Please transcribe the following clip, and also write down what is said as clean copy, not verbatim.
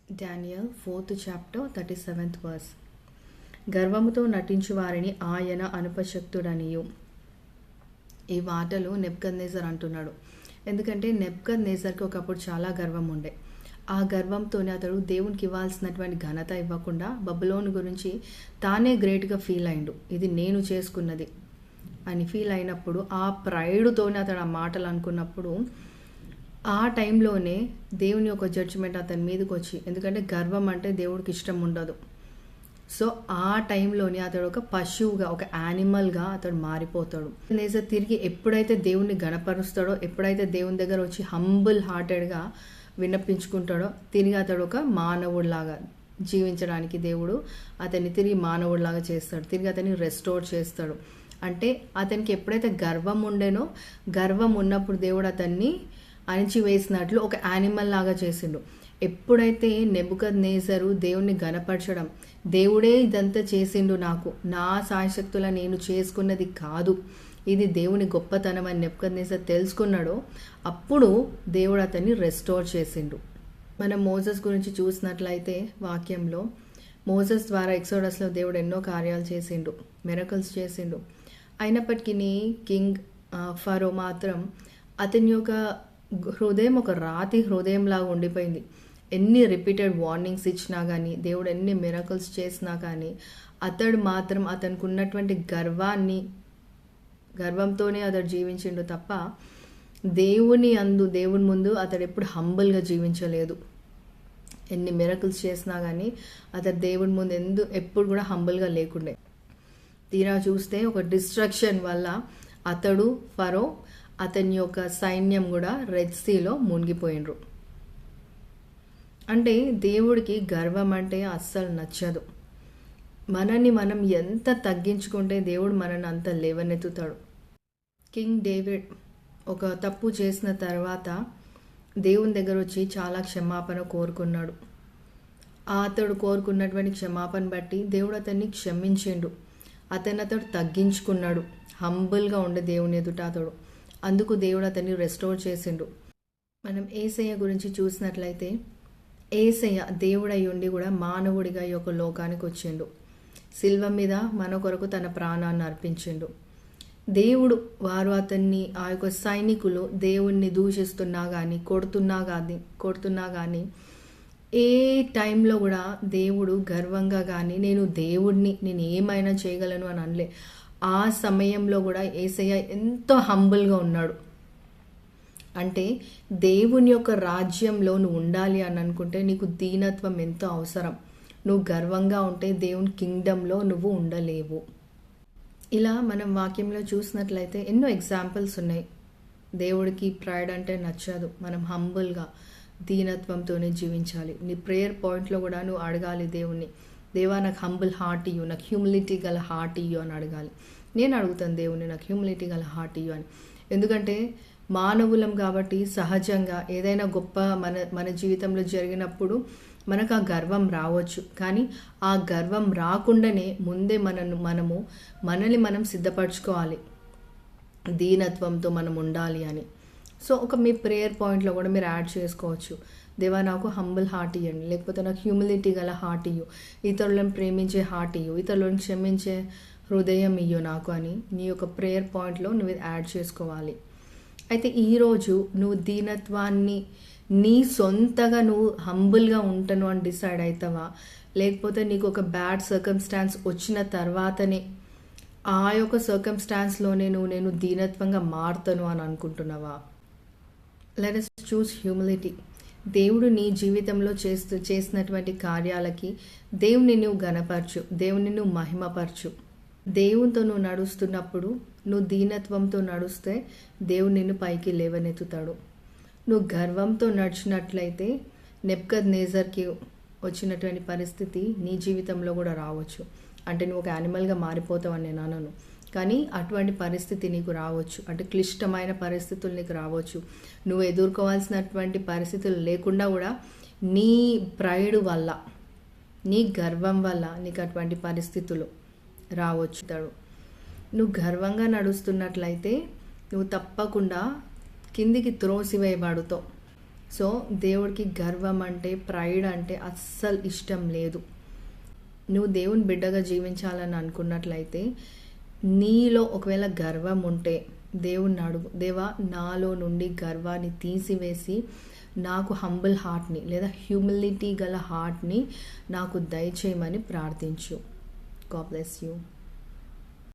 Daniel 4th chapter 37th verse. గర్వముతో నటించు వారిని ఆయన అనుపశక్తుడనియు. ఈ మాటలు నెబుకద్నెజర్ అంటున్నాడు. ఎందుకంటే నెబుకద్నెజర్కి ఒకప్పుడు చాలా గర్వం ఉండే. ఆ గర్వంతోనే అతడు దేవునికి ఇవ్వాల్సినటువంటి ఘనత ఇవ్వకుండా బబులోను గురించి తానే గ్రేట్గా ఫీల్ అయిండు. ఇది నేను చేసుకున్నది అని ఫీల్ అయినప్పుడు ఆ ప్రైడ్తోనే అతడు ఆ మాటలు అనుకున్నప్పుడు ఆ టైంలోనే దేవుని యొక్క జడ్జిమెంట్ అతని మీదకి వచ్చి, ఎందుకంటే గర్వం అంటే దేవుడికి ఇష్టం ఉండదు. సో ఆ టైంలోనే అతడు ఒక పశువుగా, ఒక యానిమల్గా అతడు మారిపోతాడు. నేజర్ తిరిగి ఎప్పుడైతే దేవుణ్ణి గణపరుస్తాడో, ఎప్పుడైతే దేవుని దగ్గర వచ్చి హంబుల్ హార్టెడ్గా విన్నపించుకుంటాడో, తిరిగి అతడు ఒక మానవుడిలాగా జీవించడానికి దేవుడు అతన్ని తిరిగి మానవుడిలాగా చేస్తాడు. తిరిగి అతన్ని రెస్టోర్ చేస్తాడు. అంటే అతనికి ఎప్పుడైతే గర్వం ఉండేనో, గర్వం ఉన్నప్పుడు దేవుడు అతన్ని అణిచివేసినట్లు ఒక యానిమల్ లాగా చేసిండు. ఎప్పుడైతే నెబుకద్నెజరు దేవుణ్ణి గణపరచడం, దేవుడే ఇదంతా చేసిండు, నాకు నా సాయశక్తుల నేను చేసుకున్నది కాదు, ఇది దేవుని గొప్పతనం అని నెబుకద్నెజర్ తెలుసుకున్నాడో, అప్పుడు దేవుడు అతన్ని రెస్టోర్ చేసిండు. మనం మోసెస్ గురించి చూసినట్లయితే వాక్యంలో మోసెస్ ద్వారా ఎక్సోడస్లో దేవుడు ఎన్నో కార్యాలు చేసిండు, మిరకల్స్ చేసిండు. అయినప్పటికీ కింగ్ ఫరో మాత్రం అతని యొక్క హృదయం ఒక రాతి హృదయంలాగా ఉండిపోయింది. ఎన్ని రిపీటెడ్ వార్నింగ్స్ ఇచ్చినా కానీ, దేవుడు ఎన్ని మిరకల్స్ చేసినా కానీ అతడు మాత్రం అతనికి ఉన్నటువంటి గర్వంతోనే అతడు జీవించిండు తప్ప దేవుని ముందు అతడు ఎప్పుడు హంబుల్గా జీవించలేదు. ఎన్ని మిరకల్స్ చేసినా కానీ అతడు దేవుని ముందు ఎప్పుడు కూడా హంబుల్గా లేకుండే. తీరా చూస్తే ఒక డిస్ట్రక్షన్ వల్ల అతడు, ఫరో, అతని యొక్క సైన్యం కూడా రెడ్ సీలో మునిగిపోయినరు. అంటే దేవుడికి గర్వం అంటే అస్సలు నచ్చదు. మనల్ని మనం ఎంత తగ్గించుకుంటే దేవుడు మనల్ని అంత లేవనెత్తుతాడు. కింగ్ డేవిడ్ ఒక తప్పు చేసిన తర్వాత దేవుని దగ్గర వచ్చి చాలా క్షమాపణ కోరుకున్నాడు. అతడు కోరుకున్నటువంటి క్షమాపణ బట్టి దేవుడు అతన్ని క్షమించిండు. అతడు తగ్గించుకున్నాడు. హంబుల్గా ఉండే దేవుని ఎదుట అతడు. అందుకు దేవుడు అతన్ని రెస్టోర్ చేసిండు. మనం యేసయ్య గురించి చూసినట్లయితే యేసయ్య దేవుడై ఉండి కూడా మానవుడిగా ఈ యొక్క లోకానికి వచ్చిండు. సిల్వ మీద మన కొరకు తన ప్రాణాన్ని అర్పించిండు. వారు అతన్ని, ఆ యొక్క సైనికులు దేవుణ్ణి దూషిస్తున్నా కానీ, కొడుతున్నా కానీ ఏ టైంలో కూడా దేవుడు గర్వంగా కానీ నేను దేవుడిని, నేను ఏమైనా చేయగలను అని అనలే. ఆ సమయంలో కూడా యేసయ్య ఎంతో హంబుల్గా ఉన్నాడు. అంటే దేవుని యొక్క రాజ్యంలో నువ్వు ఉండాలి అని అనుకుంటే నీకు దీనత్వం ఎంతో అవసరం. నువ్వు గర్వంగా ఉంటే దేవుని కింగ్డంలో నువ్వు ఉండలేవు. ఇలా మనం వాక్యంలో చూసినట్లయితే ఎన్నో ఎగ్జాంపుల్స్ ఉన్నాయి. దేవుడికి ప్రైడ్ అంటే నచ్చదు. మనం హంబుల్గా, దీనత్వంతోనే జీవించాలి. నీ ప్రేయర్ పాయింట్లో కూడా నువ్వు అడగాలి దేవుణ్ణి, దేవా నాకు హంబుల్ హార్ట్ ఇయ్యు, నాకు హ్యూమిలిటీ గల హార్ట్ ఇయ్యు అని అడగాలి. నేను అడుగుతాను దేవుణ్ణి, నాకు హ్యూమిలిటీ గల హార్ట్ ఇయ్యు అని. ఎందుకంటే మానవులం కాబట్టి సహజంగా ఏదైనా గొప్ప మన జీవితంలో జరిగినప్పుడు మనకు ఆ గర్వం రావచ్చు. కానీ ఆ గర్వం రాకుండానే ముందే మనల్ని మనం సిద్ధపరచుకోవాలి, దీనత్వంతో మనం ఉండాలి అని. సో మీ ప్రేయర్ పాయింట్లో కూడా మీరు యాడ్ చేసుకోవచ్చు, దేవా నాకు హంబుల్ హార్ట్ ఇవ్వండి, లేకపోతే నాకు హ్యూమిలిటీ గల హార్ట్ ఇయ్యు, ఇతరులను ప్రేమించే హార్ట్ ఇయ్యు, ఇతరులను క్షమించే హృదయం ఇయ్యు నాకు అని నీ యొక్క ప్రేయర్ పాయింట్లో నువ్వు యాడ్ చేసుకోవాలి. అయితే ఈరోజు నువ్వు దీనత్వాన్ని నీ సొంతగా నువ్వు హంబుల్గా ఉంటాను అని డిసైడ్ అవుతావా, లేకపోతే నీకు ఒక బ్యాడ్ సర్కమ్స్టాన్స్ వచ్చిన తర్వాతనే ఆ యొక్క సర్కమ్స్టాన్స్లోనే నేను దీనత్వంగా మారుతాను అని అనుకుంటున్నావా? లెట్ us చూస్ హ్యూమిలిటీ. దేవుడు నీ జీవితంలో చేసినటువంటి కార్యాలకి దేవుని నువ్వు గణపరచు, దేవుని నువ్వు మహిమపరచు. దేవునితో నువ్వు నడుస్తున్నప్పుడు, నువ్వు దీనత్వంతో నడుస్తే దేవుడు నిన్ను పైకి లేవనెత్తుతాడు. నువ్వు గర్వంతో నడిచినట్లయితే నెబుకద్నెజర్కి వచ్చినటువంటి పరిస్థితి నీ జీవితంలో కూడా రావచ్చు. అంటే నువ్వు ఒక యానిమల్గా మారిపోతావని నేను అనను, కానీ అటువంటి పరిస్థితి నీకు రావచ్చు. అంటే క్లిష్టమైన పరిస్థితులు నీకు రావచ్చు. నువ్వు ఎదుర్కోవాల్సినటువంటి పరిస్థితులు లేకుండా కూడా నీ ప్రైడ్ వల్ల, నీ గర్వం వల్ల నీకు అటువంటి పరిస్థితులు రావచ్చు. నువ్వు గర్వంగా నడుస్తున్నట్లయితే నువ్వు తప్పకుండా కిందికి త్రోసివేయబడుతావు. సో దేవుడికి గర్వం అంటే, ప్రైడ్ అంటే అస్సలు ఇష్టం లేదు. నువ్వు దేవుని బిడ్డగా జీవించాలని అనుకున్నట్లయితే నీలో ఒకవేళ గర్వం ఉంటే దేవుణ్ణి అడుగు, దేవా నాలో నుండి గర్వాన్ని తీసివేసి నాకు హంబుల్ హార్ట్ని లేదా హ్యూమిలిటీ గల హార్ట్ని నాకు దయచేయమని ప్రార్థించు. God bless you.